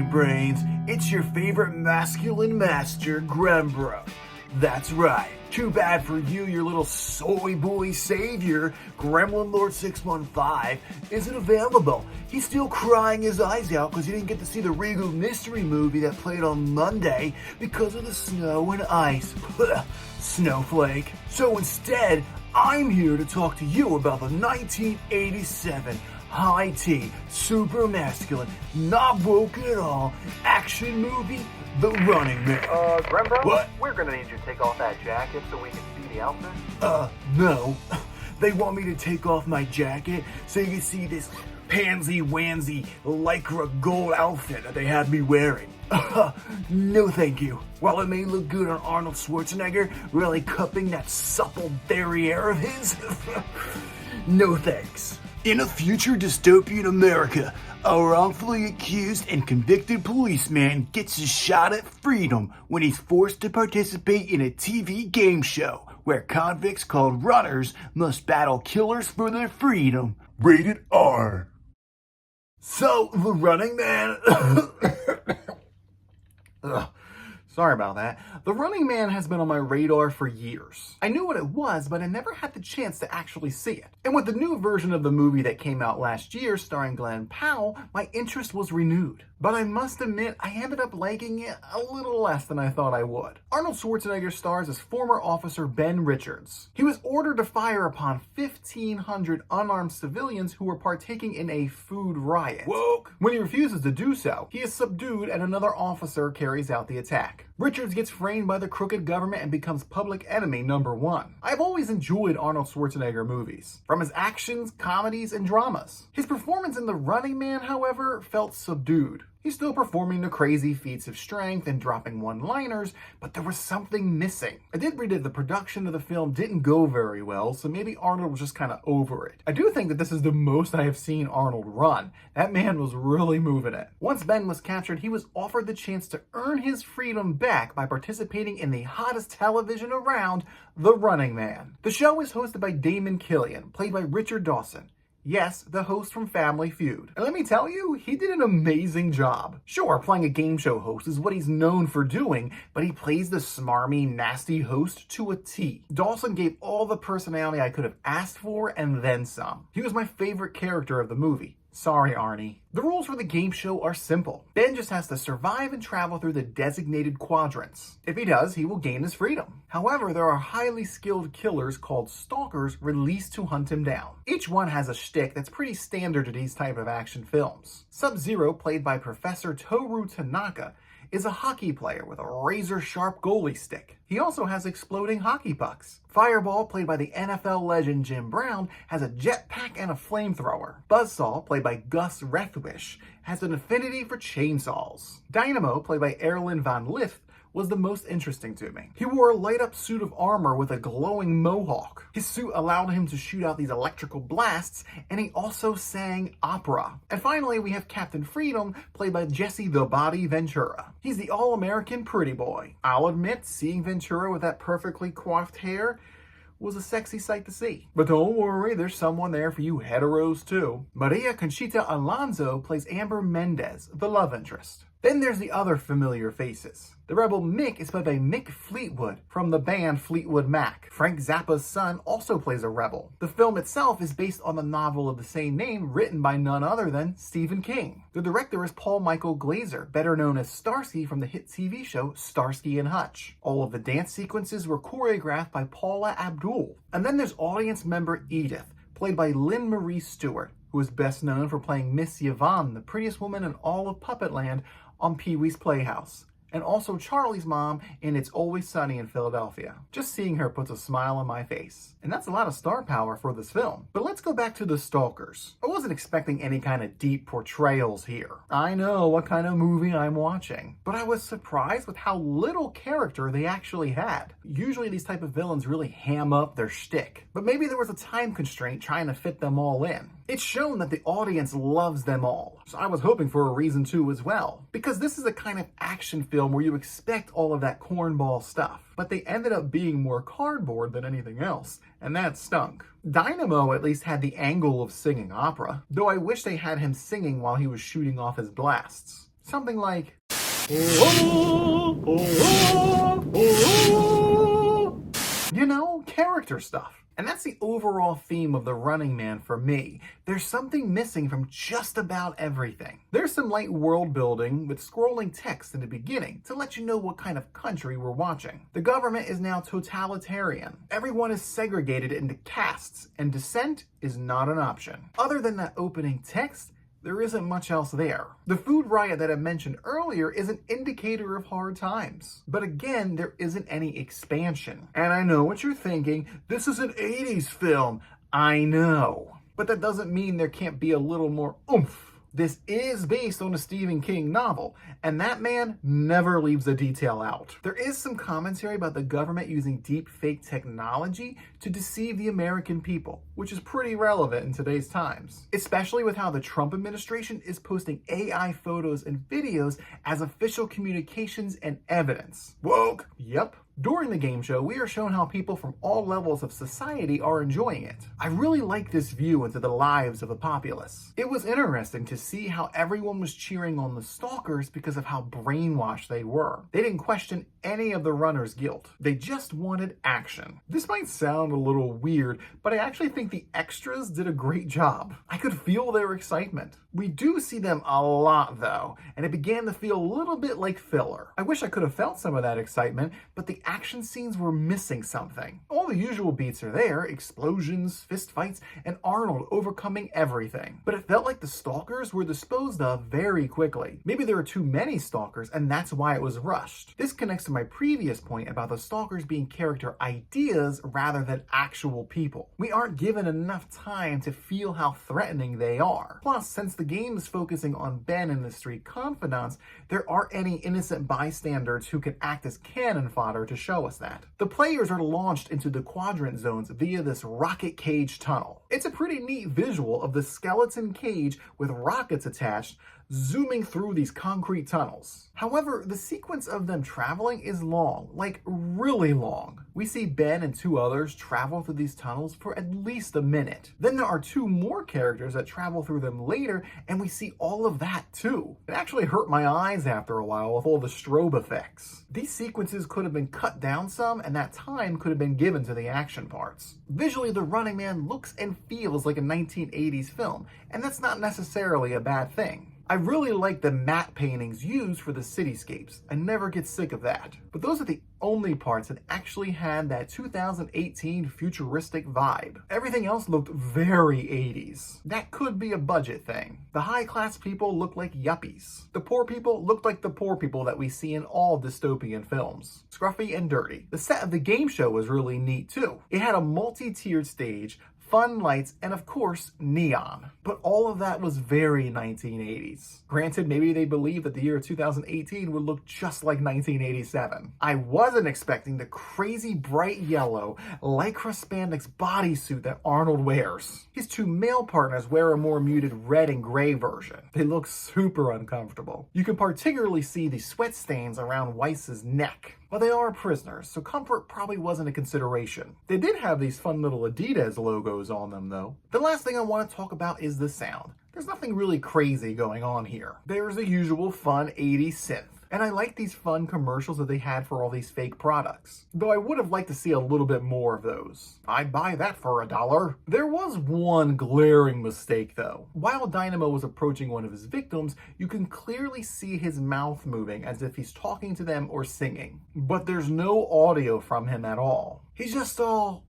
brains, it's your favorite masculine master, Grembro. That's right. Too bad for you, your little soy boy savior, Gremlin Lord 615, isn't available. He's still crying his eyes out because he didn't get to see the Regal Mystery movie that played on Monday because of the snow and ice. Snowflake. So instead, I'm here to talk to you about the 1987 high T, super masculine, not woke at all, action movie, The Running Man. Grembro? What? We're gonna need you to take off that jacket so we can see the outfit. No. They want me to take off my jacket so you can see this pansy-wansy lycra gold outfit that they had me wearing. No thank you. While it may look good on Arnold Schwarzenegger, really cupping that supple derriere of his, no thanks. In a future dystopian America, a wrongfully accused and convicted policeman gets a shot at freedom when he's forced to participate in a TV game show where convicts called runners must battle killers for their freedom. Rated R. So, The Running Man... Ugh. Sorry about that. The Running Man has been on my radar for years. I knew what it was, but I never had the chance to actually see it. And with the new version of the movie that came out last year starring Glenn Powell, my interest was renewed. But I must admit, I ended up liking it a little less than I thought I would. Arnold Schwarzenegger stars as former officer Ben Richards. He was ordered to fire upon 1,500 unarmed civilians who were partaking in a food riot. Woke. When he refuses to do so, he is subdued and another officer carries out the attack. Richards gets framed by the crooked government and becomes public enemy number one. I've always enjoyed Arnold Schwarzenegger movies, from his actions, comedies, and dramas. His performance in The Running Man, however, felt subdued. He's still performing the crazy feats of strength and dropping one-liners, but there was something missing. I did read that the production of the film didn't go very well, so maybe Arnold was just kind of over it. I do think that this is the most I have seen Arnold run. That man was really moving it. Once Ben was captured, he was offered the chance to earn his freedom back by participating in the hottest television around, The Running Man. The show is hosted by Damon Killian, played by Richard Dawson. Yes, the host from Family Feud. And let me tell you, he did an amazing job. Sure, playing a game show host is what he's known for doing, but he plays the smarmy, nasty host to a T. Dawson gave all the personality I could have asked for and then some. He was my favorite character of the movie. Sorry, Arnie. The rules for the game show are simple. Ben just has to survive and travel through the designated quadrants. If he does, he will gain his freedom. However, there are highly skilled killers called stalkers released to hunt him down. Each one has a shtick that's pretty standard to these type of action films. Sub-Zero, played by Professor Toru Tanaka, is a hockey player with a razor-sharp goalie stick. He also has exploding hockey pucks. Fireball, played by the NFL legend Jim Brown, has a jetpack and a flamethrower. Buzzsaw, played by Gus Rethwish, has an affinity for chainsaws. Dynamo, played by Erlen van Lift, was the most interesting to me. He wore a light-up suit of armor with a glowing mohawk. His suit allowed him to shoot out these electrical blasts, and he also sang opera. And finally, we have Captain Freedom, played by Jesse the Body Ventura. He's the all-American pretty boy. I'll admit, seeing Ventura with that perfectly coiffed hair was a sexy sight to see. But don't worry, there's someone there for you heteros too. Maria Conchita Alonso plays Amber Mendez, the love interest. Then there's the other familiar faces. The rebel Mick is played by Mick Fleetwood from the band Fleetwood Mac. Frank Zappa's son also plays a rebel. The film itself is based on the novel of the same name written by none other than Stephen King. The director is Paul Michael Glazer, better known as Starsky from the hit TV show Starsky and Hutch. All of the dance sequences were choreographed by Paula Abdul. And then there's audience member Edith, played by Lynn Marie Stewart, who is best known for playing Miss Yvonne, the prettiest woman in all of Puppetland, on Pee-wee's Playhouse, and also Charlie's mom in It's Always Sunny in Philadelphia. Just seeing her puts a smile on my face. And that's a lot of star power for this film. But let's go back to the stalkers. I wasn't expecting any kind of deep portrayals here. I know what kind of movie I'm watching. But I was surprised with how little character they actually had. Usually these type of villains really ham up their shtick. But maybe there was a time constraint trying to fit them all in. It's shown that the audience loves them all. So I was hoping for a reason to as well. Because this is a kind of action film where you expect all of that cornball stuff. But they ended up being more cardboard than anything else, and that stunk. Dynamo at least had the angle of singing opera, though I wish they had him singing while he was shooting off his blasts. Something like, character stuff. And that's the overall theme of The Running Man for me. There's something missing from just about everything. There's some light world building with scrolling text in the beginning to let you know what kind of country we're watching. The government is now totalitarian. Everyone is segregated into castes, and dissent is not an option. Other than that opening text, there isn't much else there. The food riot that I mentioned earlier is an indicator of hard times. But again, there isn't any expansion. And I know what you're thinking, this is an 80s film. I know. But that doesn't mean there can't be a little more oomph. This is based on a Stephen King novel, and that man never leaves a detail out. There is some commentary about the government using deep fake technology to deceive the American people, which is pretty relevant in today's times, especially with how the Trump administration is posting AI photos and videos as official communications and evidence. Woke! Yep. During the game show, we are shown how people from all levels of society are enjoying it. I really like this view into the lives of the populace. It was interesting to see how everyone was cheering on the stalkers because of how brainwashed they were. They didn't question any of the runners' guilt. They just wanted action. This might sound a little weird, but I actually think the extras did a great job. I could feel their excitement. We do see them a lot though, and it began to feel a little bit like filler. I wish I could have felt some of that excitement, but the action scenes were missing something. All the usual beats are there, explosions, fistfights, and Arnold overcoming everything. But it felt like the stalkers were disposed of very quickly. Maybe there were too many stalkers and that's why it was rushed. This connects to my previous point about the stalkers being character ideas rather than actual people. We aren't given enough time to feel how threatening they are. Plus, since the game is focusing on Ben and the street confidants, there aren't any innocent bystanders who can act as cannon fodder to show us that. The players are launched into the quadrant zones via this rocket cage tunnel. It's a pretty neat visual of the skeleton cage with rockets attached zooming through these concrete tunnels. However, the sequence of them traveling is long, like really long. We see Ben and two others travel through these tunnels for at least a minute. Then there are two more characters that travel through them later, and we see all of that too. It actually hurt my eyes after a while with all the strobe effects. These sequences could have been cut down some, and that time could have been given to the action parts. Visually, The Running Man looks and feels like a 1980s film, and that's not necessarily a bad thing. I really like the matte paintings used for the cityscapes. I never get sick of that. But those are the only parts that actually had that 2018 futuristic vibe. Everything else looked very 80s. That could be a budget thing. The high-class people looked like yuppies. The poor people looked like the poor people that we see in all dystopian films. Scruffy and dirty. The set of the game show was really neat too. It had a multi-tiered stage, fun lights, and of course, neon. But all of that was very 1980s. Granted, maybe they believed that the year 2018 would look just like 1987. I wasn't expecting the crazy bright yellow lycra spandex bodysuit that Arnold wears. His two male partners wear a more muted red and gray version. They look super uncomfortable. You can particularly see the sweat stains around Weiss's neck. Well, they are prisoners, so comfort probably wasn't a consideration. They did have these fun little Adidas logos on them, though. The last thing I want to talk about is the sound. There's nothing really crazy going on here. There's the usual fun 80s synth. And I like these fun commercials that they had for all these fake products. Though I would have liked to see a little bit more of those. I'd buy that for $1. There was one glaring mistake though. While Dynamo was approaching one of his victims, you can clearly see his mouth moving as if he's talking to them or singing. But there's no audio from him at all. He's just all...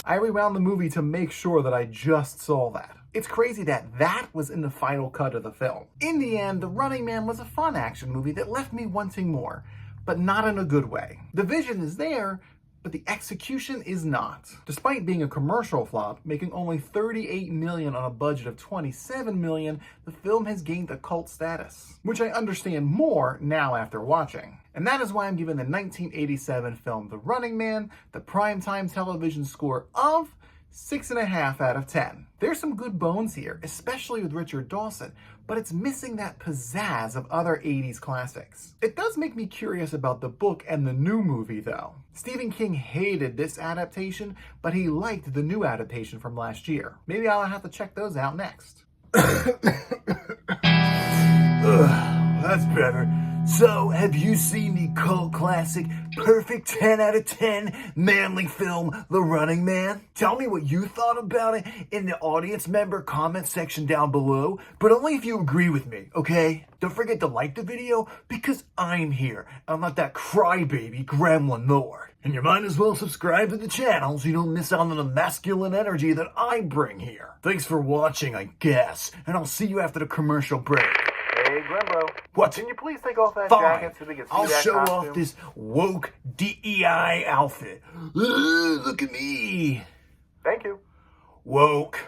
I rewound the movie to make sure that I just saw that. It's crazy that that was in the final cut of the film. In the end, The Running Man was a fun action movie that left me wanting more, but not in a good way. The vision is there, but the execution is not. Despite being a commercial flop, making only $38 million on a budget of $27 million, the film has gained a cult status, which I understand more now after watching. And that is why I'm giving the 1987 film The Running Man the primetime television score of 6.5 out of 10. There's some good bones here, especially with Richard Dawson, but it's missing that pizzazz of other 80s classics. It does make me curious about the book and the new movie, though. Stephen King hated this adaptation, but he liked the new adaptation from last year. Maybe I'll have to check those out next. That's better. So, have you seen the cult classic, perfect 10 out of 10 manly film, The Running Man? Tell me what you thought about it in the audience member comment section down below, but only if you agree with me, okay? Don't forget to like the video, because I'm here. I'm not that crybaby gremlin lord. And you might as well subscribe to the channel so you don't miss out on the masculine energy that I bring here. Thanks for watching, I guess, and I'll see you after the commercial break. Hey, Grimbo. What? Can you please take off that Fine. jacket so we can see I'll that show costume? off this woke DEI outfit. Look at me. Thank you. Woke.